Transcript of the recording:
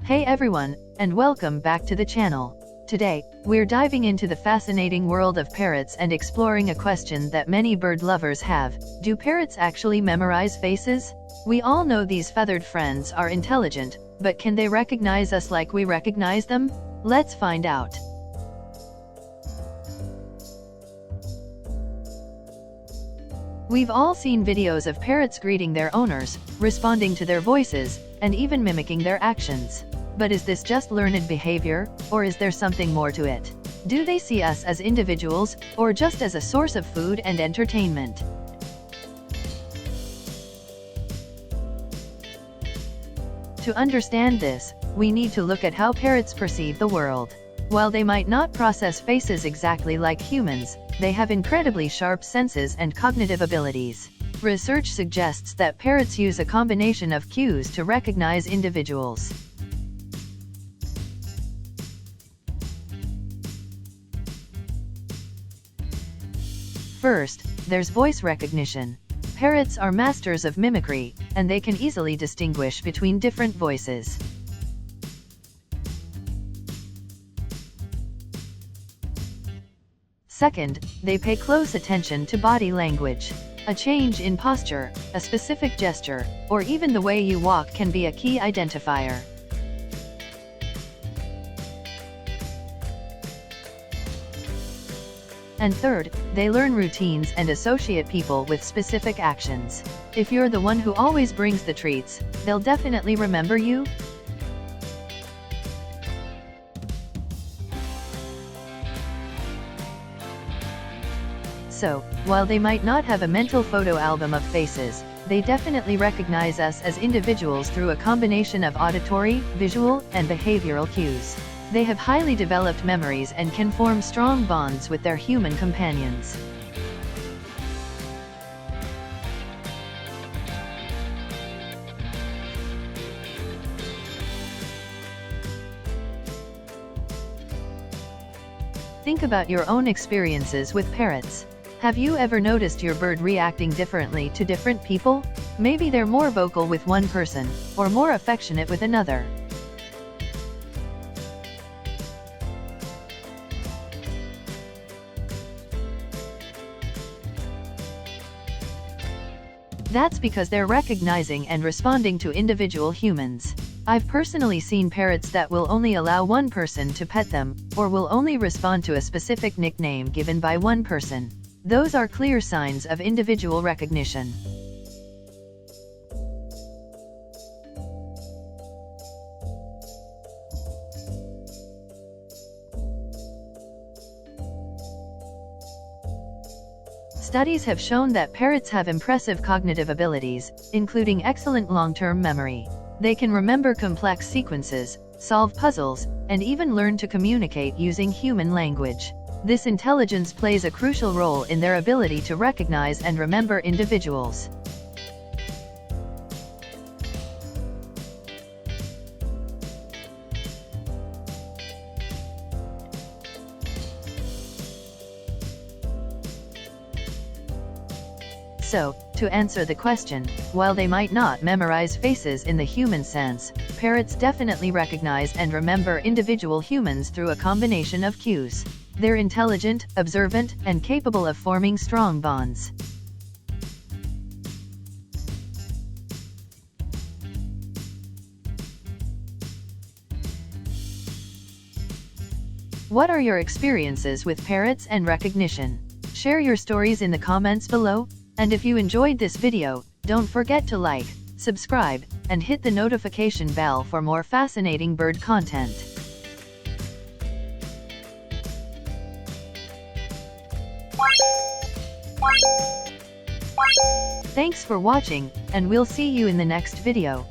Hey everyone, and welcome back to the channel. Today, we're diving into the fascinating world of parrots and exploring a question that many bird lovers have. Do parrots actually memorize faces? We all know these feathered friends are intelligent, but can they recognize us like we recognize them? Let's find out. We've all seen videos of parrots greeting their owners, responding to their voices, and even mimicking their actions. But is this just learned behavior, or is there something more to it? Do they see us as individuals, or just as a source of food and entertainment? To understand this, we need to look at how parrots perceive the world. While they might not process faces exactly like humans, they have incredibly sharp senses and cognitive abilities. Research suggests that parrots use a combination of cues to recognize individuals. First, there's voice recognition. Parrots are masters of mimicry, and they can easily distinguish between different voices. Second, they pay close attention to body language. A change in posture, a specific gesture, or even the way you walk can be a key identifier. And third, they learn routines and associate people with specific actions. If you're the one who always brings the treats, they'll definitely remember you. So, while they might not have a mental photo album of faces, they definitely recognize us as individuals through a combination of auditory, visual, and behavioral cues. They have highly developed memories and can form strong bonds with their human companions. Think about your own experiences with parrots. Have you ever noticed your bird reacting differently to different people? Maybe they're more vocal with one person, or more affectionate with another. That's because they're recognizing and responding to individual humans. I've personally seen parrots that will only allow one person to pet them, or will only respond to a specific nickname given by one person. Those are clear signs of individual recognition. Studies have shown that parrots have impressive cognitive abilities, including excellent long-term memory. They can remember complex sequences, solve puzzles, and even learn to communicate using human language. This intelligence plays a crucial role in their ability to recognize and remember individuals. So, to answer the question, while they might not memorize faces in the human sense, parrots definitely recognize and remember individual humans through a combination of cues. They're intelligent, observant, and capable of forming strong bonds. What are your experiences with parrots and recognition? Share your stories in the comments below. And if you enjoyed this video, don't forget to like, subscribe, and hit the notification bell for more fascinating bird content. Thanks for watching, and we'll see you in the next video.